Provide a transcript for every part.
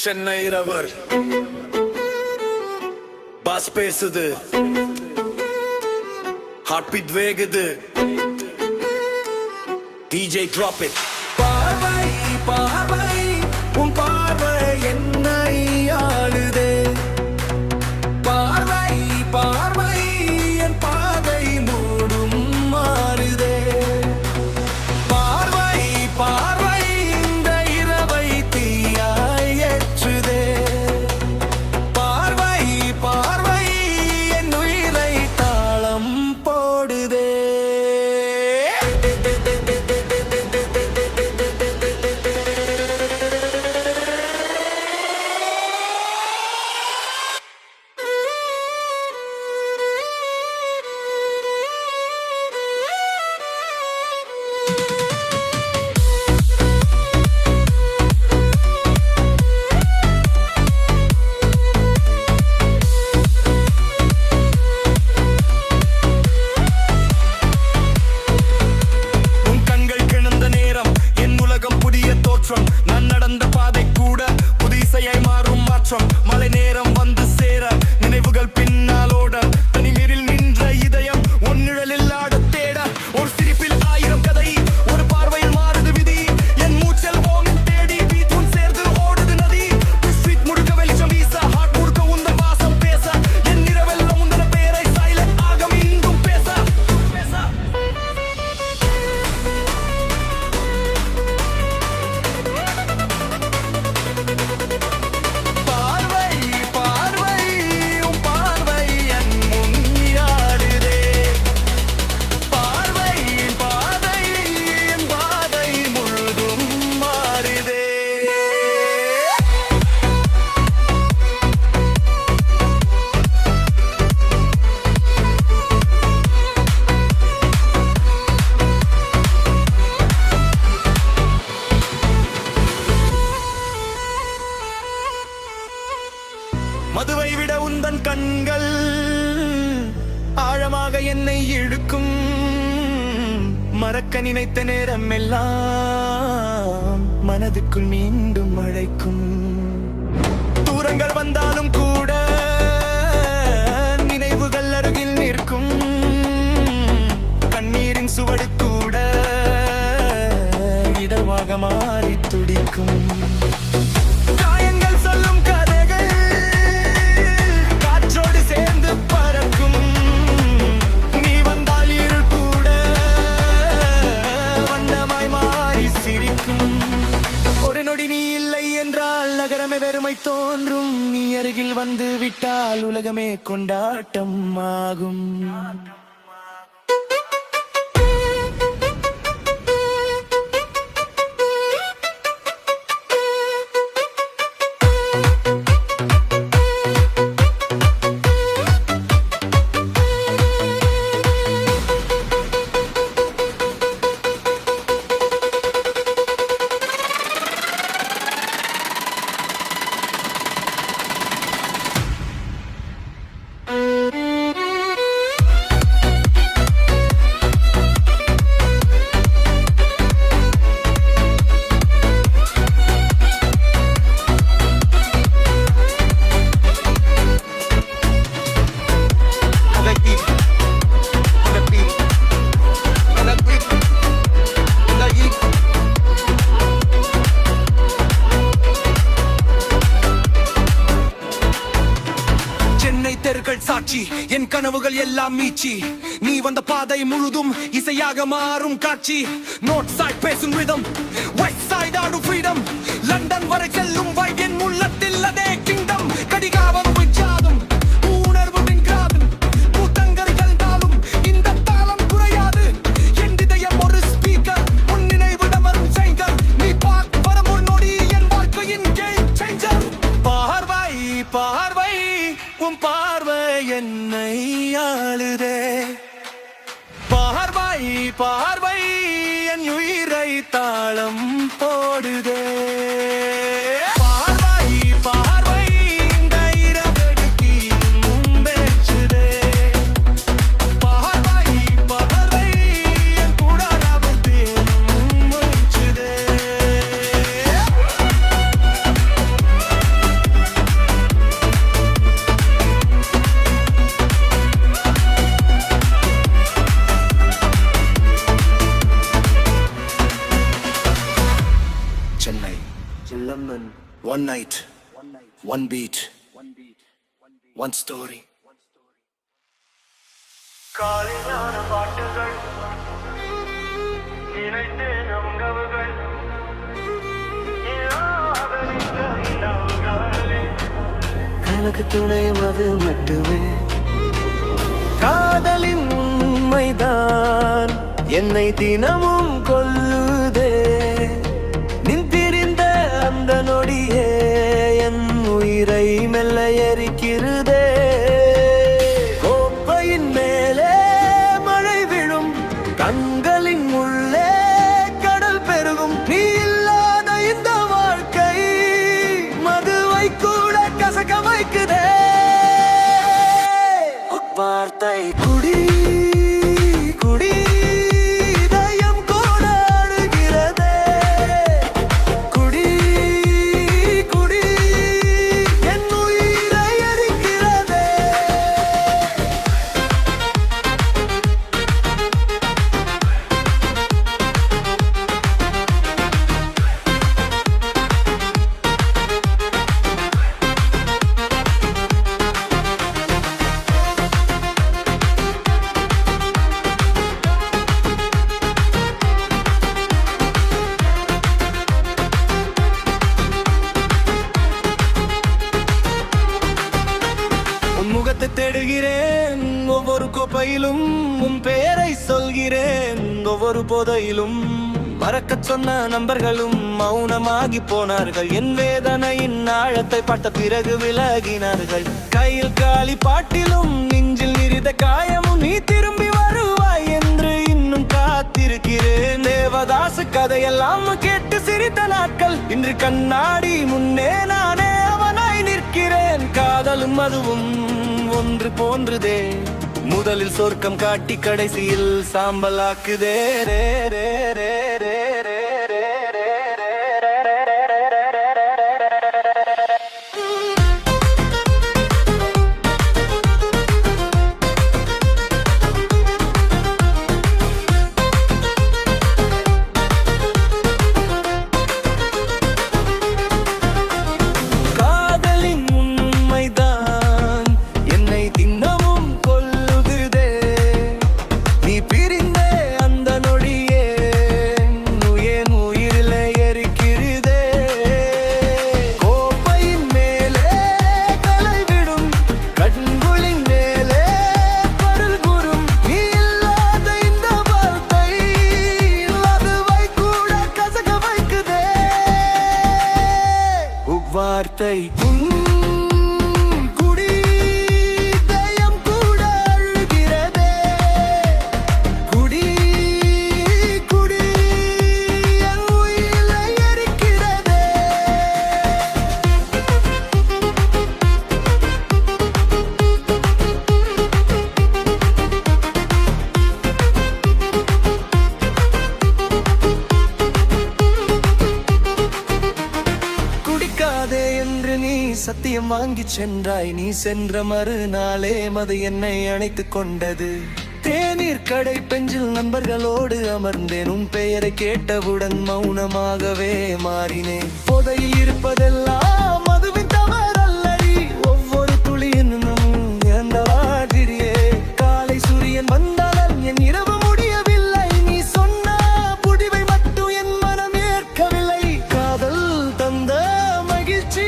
சென்னை ரவர் பாஸ் பேசுது, heart beat வேகுது, டிஜே drop it. பார்வை பார்வை உன் பார்வை என்னை ஆளுதே, பார்வை பார்வை என் பாதை மூடும் மாறுதே, பார்வை பார்வை இந்த இரவை தீயாய் ஏற்றுதே, பார்வை பார்வை என் உயிரை தாளம் போடுதே. நான் நடந்த பாதை கூட புது இசையாய் மாறும் மாற்றம், மழை நேரம் வந்து சேர நினைவுகள் பின்னாலோட, தனிமீரில் நின்ற இதயம் உன் நிழலில் ஆட தேட, ஒரு சிரிப்பில் ஆயிரம் கதை, ஒரு பார்வையில் மாறுது விதி, என் மூச்சல் ஓமின் தேடி உன் சேர்ந்து ஓடுது நதி, ஸ்ட்ரீட் முழுக்க வெளிச்சம் வீச, ஹார்ட் முழுக்க உந்தன் வாசம் பேச, என் இரவெல்லாம் உந்தன பேரை சைலண்ட் ஆக மீண்டும் பேச. மதுவை விட உந்தன் கண்கள் ஆழமாக என்னை இழுக்கும், மறக்க நினைத்த நேரம் எல்லாம் மனதுக்குள் மீண்டும் அழைக்கும், தூரங்கள் வந்தாலும் கூட நினைவுகள் அருகில் நிற்கும், கண்ணீரின் சுவடு கூட இதமாக மாறி துடிக்கும், காயங்கள் சொல்லும் நீ இல்லை என்றால் நகரமே வெறுமை தோன்றும், நீ அருகில் வந்து விட்டால் உலகமே கொண்டாட்டம் ஆகும். சாட்சி என் கனவுகள் எல்லாம் மீச்சி, நீ வந்த பாதை முழுதும் இசையாக மாறும் காட்சி, நோர்த் சைட் பேசும் விதம், வெஸ்ட் சைட் ஆடும் ஃப்ரீடம், லண்டன் வரை செல்லும் வைப் என் உள்ளத்தில் அதே கிங்டம், கடிகாரம் விச்சாதும் உணர்வு வென்றாதும் கூட்டங்கரிகள் தாளும் இந்த தாளம் குறையாது, என் இதயம் ஒரு ஸ்பீக்கர் உன் நினைவிடம் வரும் செங்கர், நீ பார்க்க வரும் ஒரு நொடி என் வாழ்க்கையின் கேம் சேஞ்சர், பார்வை பார்வை உன் பார்வை என்னை ஆளுதே, பார்வை பார்வை என் உயிரை தாளம் போடுதே, பார்வை பார்வை இந்த இரவு தீரும் பேச்சுதே, பார்வை பார்வை என் குடலாவும் தேரும் மூச்சுதே. One night, one beat, one story. காலையான பாட்டுகள் நினைத்து நம்பவுகள் எனக்கு துணை அது மட்டுமே காதலின் உண்மைதான் என்னை தினமும் கொல்லுதே நின்றிருந்த அந்த நொடியே என் உயிரை மெல்ல எரிக்கிறதே கோப்பையின் மேலே மழை விழும் கண்களின் உள்ளே கடல் பெருகும் நீ இல்லாத இந்த வாழ்க்கை மதுவை கூட கசக்க வைக்குதே வார்த்தை குடி குடி இதயம் கூட அழுகிறதே குடி குடி என் உயிரை எரிக்கிறதே முகத்தை தேடுகிறேன் ஒவ்வொரு கோப்பையிலும் உன் பெயரை சொல்கிறேன் ஒவ்வொரு போதையிலும் மறக்கச் சொன்ன நண்பர்களும் மௌனமாகி போனார்கள் என் வேதனையின் ஆழத்தை பார்த்த பிறகு விலகினார்கள் கையில் காலி பாட்டிலும் நெஞ்சில் நிறித காயமும் நீ திரும்பி வருவாய் என்று இன்னும் காத்திருக்கிறேன் தேவதாசு கதையெல்லாம் கேட்டு சிரித்த நாட்கள் இன்று கண்ணாடி முன்னே நானே அவனாய் நிற்கிறேன் காதலும் அதுவும் ஒன்று போன்றுதே முதலில் சொர்க்கம் காட்டி கடைசியில் சாம்பலாக்குதே ரே ரே ரே ரே ரே ரே ரே காதலின் உண்மைதான் என்னை தினமும் கொல்லுகிறதே நீ பிரிந்தே அந்த நொடியே என் உயிரில் எரிக்கிறதே கோப்பையின் மேலே கலைவிடும் கண்களின் மேலே பருள் கூறும் நீ இல்லாத இந்த வார்த்தை அதுவை கூட கசக்க வைக்குதே வார்த்தை குடி இதயம் கூட அழுகிறதே குடி குடி என் உயிரை எரிக்கிறதே குடிக்காதே என்று நீ சத்தியம் வாங்கி சென்றாய் நீ சென்ற மறுநாளே மது என்னை அணைத்துக் கொண்டது தேநீர் கடை பெஞ்சில் நண்பர்களோடு அமர்ந்தேன் உன் பெயரை கேட்டவுடன் மௌனமாகவே மாறினேன் போதையில் இருப்பதெல்லாம் மதுவின் தவறல்லடி ஒவ்வொரு துளியினும் இறந்த மாதிரியே காலை சூரியன் வந்தால் என் இரவு முடியவில்லை நீ சொன்ன முடிவை மட்டும் என் மனம் ஏற்கவில்லை காதல் தந்த மகிழ்ச்சி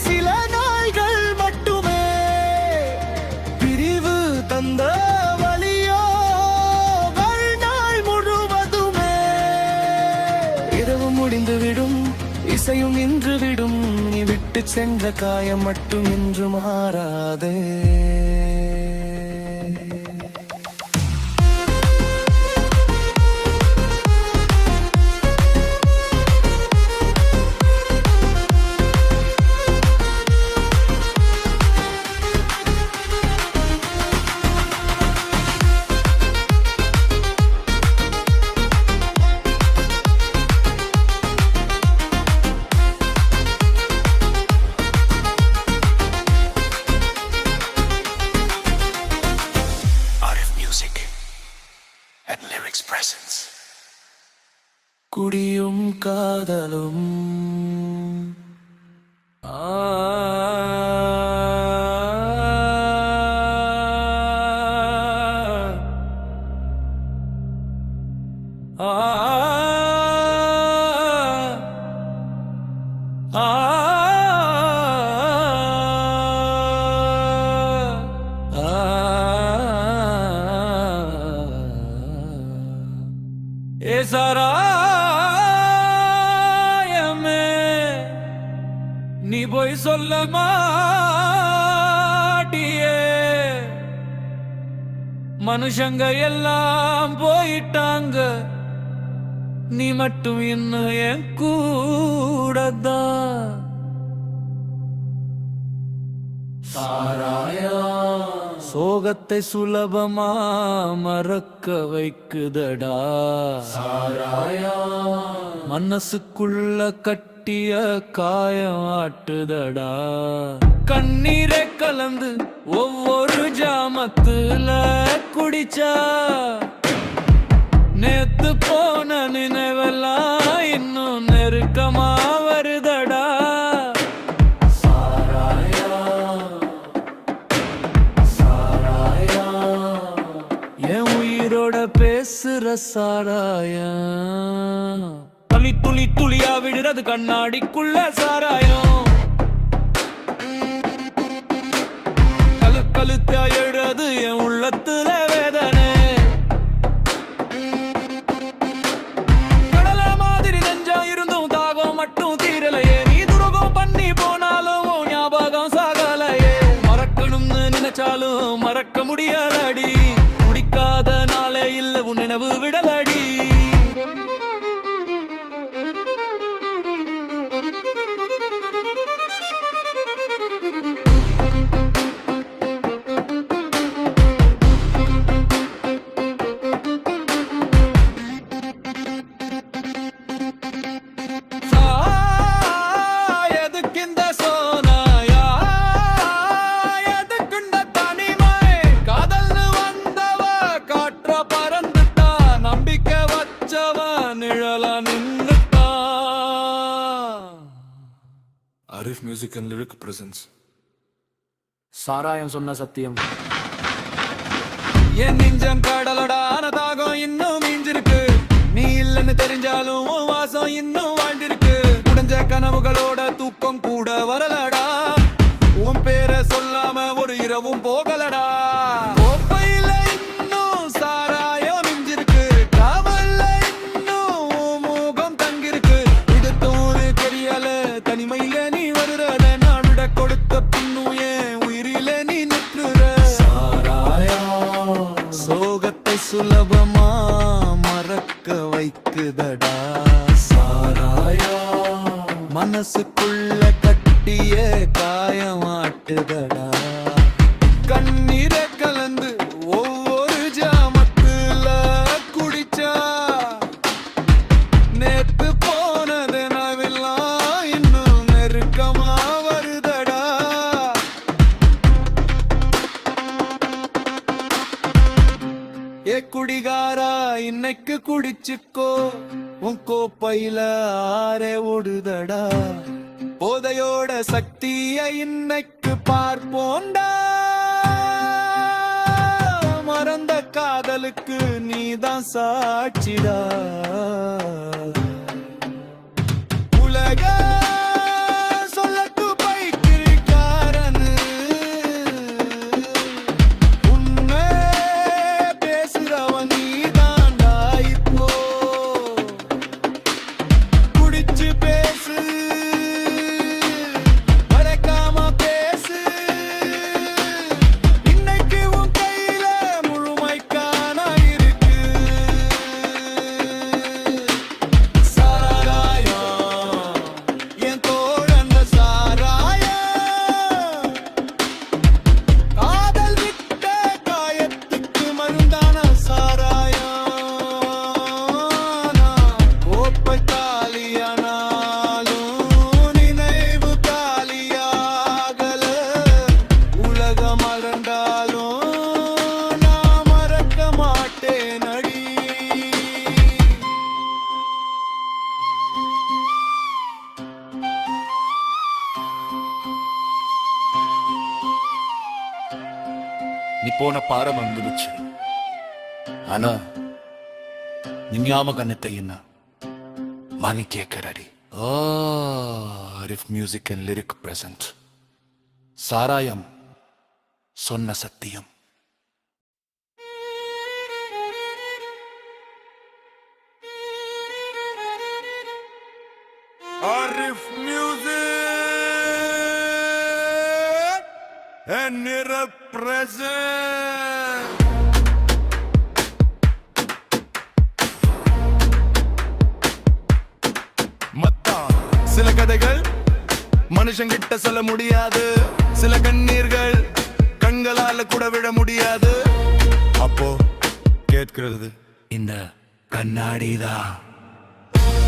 சில நாள்கள் மட்டுமே பிரிவு தந்த வலியோ வாழ்நாள் முழுவதுமே இரவு முடிந்துவிடும் இசையும் நின்றுவிடும் நீ விட்டு சென்ற காயம் மட்டும் இன்று மாறாதே and lyrics presence. குடியும் காதலும் சாராயமே நீ போய் சொல்ல மாட்டியே மனுஷங்க எல்லாம் போயிட்டாங்க நீ மட்டும் இன்னும் என் கூடதான் சாராயா சோகத்தை சுலபமா மறக்க வைக்குதடா சாராயா மனசுக்குள்ள கட்டிய காயம் ஆட்டுதடா கண்ணீரை கலந்து ஒவ்வொரு ஜாமத்துல குடிச்சா நேத்து போன நினைவெல்லாம் இன்னும் நெருக்கமா வருதடா பேசுற சாராயம் துளி துளி துளியா விடுறது கண்ணாடிக்குள்ள சாராயம் கழுத்தா எழுறது என் உள்ளத்துல வேதனை கடல மாதிரி நெஞ்சா இருந்தும் தாகம் மட்டும் தீரலையே நீ துரோகம் பண்ணி போனாலும் ஞாபகம் சாகலையே மறக்கணும்னு நினைச்சாலும் மறக்க முடியலடி முடிக்காத நாளே இல்ல உன் நினைவு விடலடி Arif Music and Lyric presents சாராயம் சொன்ன சத்தியம் என் நெஞ்சம் கடலடான தாகம் இன்னும் மீஞ்சிருக்கு நீ இல்லைன்னு தெரிஞ்சாலும் உன் வாசம் இன்னும் வாழ்ந்திருக்கு உடைஞ்ச கனவுகளோட தூக்கம் கூட வரலடா உன் பேரை சொல்லாம ஒரு இரவும் போகலடா கோப்பையில இன்னும் சாராயம் மிஞ்சிருக்கு காவல்ல இன்னும் முகம் தங்கிருக்கு இது தோணு தெரியல தனிமையில நீ வருறத நான் விட கொடுத்த பின்னும் ஏன் உயிரில நீ நிற்கிற சாராயம் சோகத்தை சுலபமா மறக்க வைக்குதடா சாராயம் மனசுக்குள்ள கட்டிய காயமாட்டுதடா கண்ணீரை கலந்து ஒவ்வொரு ஜாமத்துல குடிச்சா நேத்து போனது நாவெல்லாம் இன்னும் நெருக்கமா வருதடா ஏ குடிகாரா இன்னைக்கு குடிச்சுக்கோ உன் கோப்பையில ஆரே ஓடுதடா போதையோட சக்திய இன்னைக்கு பார்ப்போண்டா மறந்த காதலுக்கு நீதான் சாட்சிடா உலக சொல்லட்டு பைக்கிருக்காரன்னு உண்மை பேசுறவன் நீதான்டா இப்போ குடிச்சு பேசு மறக்காம பேசு இன்னைக்கு உன் கையில முழுமைக்கான இருக்கு சாராயம் போன பாரம் வந்துடுச்சு. ஆனா நீ ஞாபகத்தை என்ன மணி கேட்கிறடி. Arif music and lyric present. சாராயம் சொன்ன சத்தியம். Arif music and lyric present. சில கதைகள் மனுஷங்கிட்ட சொல்ல முடியாது, சில கண்ணீர்கள் கண்களால கூட விட முடியாது. அப்போ கேட்கிறது இந்த கண்ணாடிதான்.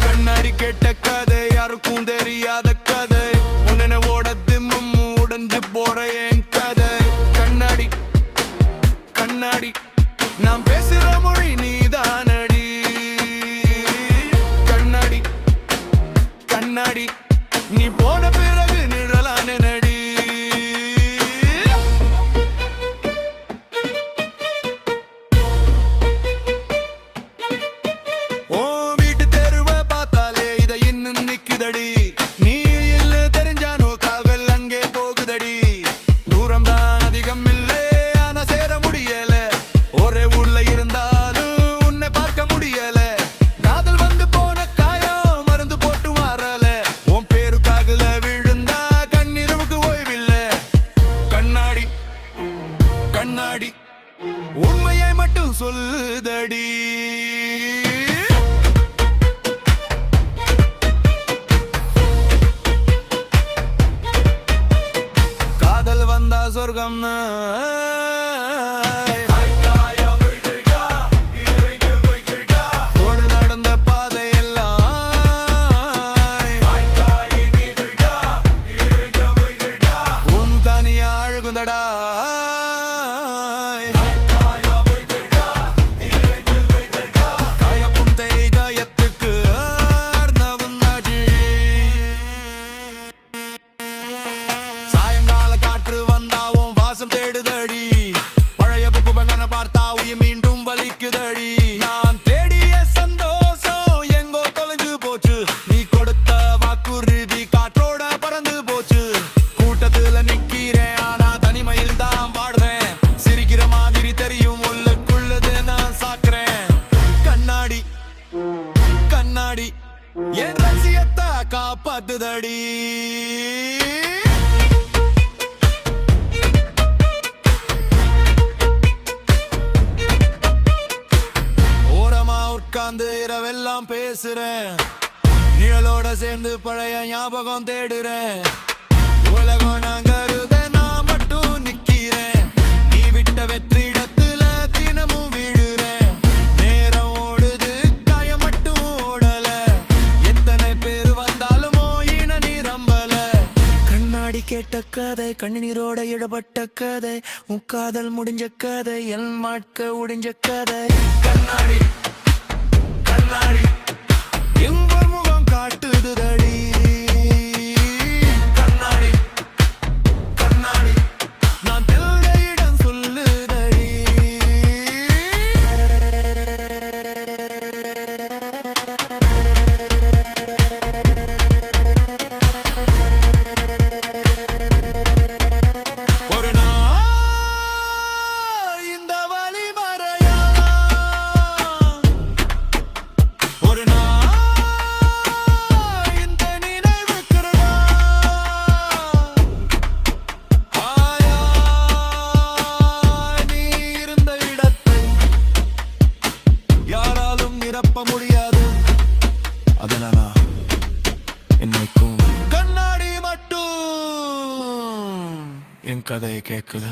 கண்ணாடி கேட்ட கதை யாருக்கும் தெரியாத கதை, உன்னோட திம்மம் உடைஞ்சு போற என் கதை. கண்ணாடி கண்ணாடி நாம் பேசுற மொழி நீதானடி. கண்ணாடி கண்ணாடி நீ போன பிறகு நிழலான நடி. ஓ வீட்டு தெருவை பார்த்தாலே இதை இன்னும் நிக்குதடி. நீ இல்ல தெரிஞ்சானோ காவல் அங்கே போகுதடி. தூரம் தான் அதிகம் இல்லை, ஆனா சேர முடியல. ஒரே ஊர்ல இருந்தாலும் உன்னை பார்க்க முடியல. காதல் வந்து போன காயம் மருந்து போட்டு மாறல. உன் பேருக்காகல விழுந்தா கண்ணீருக்கு ஓய்வில்லை. கண்ணாடி கண்ணாடி உண்மையை மட்டும் சொல்லுதடி. காதல் வந்தா சொர்க்கம்னா ஓடு நடந்த பாதையெல்லாம் உன் தனியா அழுகுந்தடா. காயப்பும் தேய்காயத்துக்கு ஆர்னவும் நடி. சாயங்கால காற்று வந்தாவும் வாசம் தேடுதடி. பழைய புப்புபங்கன பார்த்தா உயிர் மீண்டும் வலிக்குதடி. நான் தேடிய சந்தோஷம் எங்கோ தொலைஞ்சு போச்சு. நீ கொடுத்த வாக்குறுதி காற்றோட பறந்து போச்சு. கூட்டத்துல நிக்கிறேன், ஆனா தனிமையில் தான் பாடுறேன். சிரிக்கிற மாதிரி தெரியும், உள்ளுக்குள்ளது நான் சாக்குறேன். கண்ணாடி கண்ணாடி என் ரசியத்தை காப்பாத்துதடி. ஓரமா உட்கார்ந்து இரவெல்லாம் பேசுறேன். நிழலோட சேர்ந்து பழைய ஞாபகம் தேடுறேன். உலகம் நாங்கருத நான் மட்டும் நிக்கிறேன். நீ விட்ட வெற்றிடத்துல தினமும் விழுறேன். நேரம் ஓடுது, காயம் மட்டும் ஓடல. எத்தனை பேர் வந்தாலும் இன நிரம்பல. கண்ணாடி கேட்ட கதை, கண்ணீரோட இடப்பட்ட கதை, முக்காதல் முடிஞ்ச கதை, என் மாட்க உடைஞ்ச கதை. கண்ணாடி கண்ணாடி எங்க முகம் காட்டுதுதடி. கண்ணாடி கண்ணாடி நான் தெல்ல இடம் சொல்லுதடி. ஒரு நாள் இந்த வழி மறையலாம். ஒரு நாள் இந்த நினைவுக்கிறதா. ஆயா நீ இருந்த இடத்தை யாராலும் நிரப்ப முடியாது. அதனால என்னைக்கும் கண்ணாடி மட்டும் என் கதையை கேட்குது.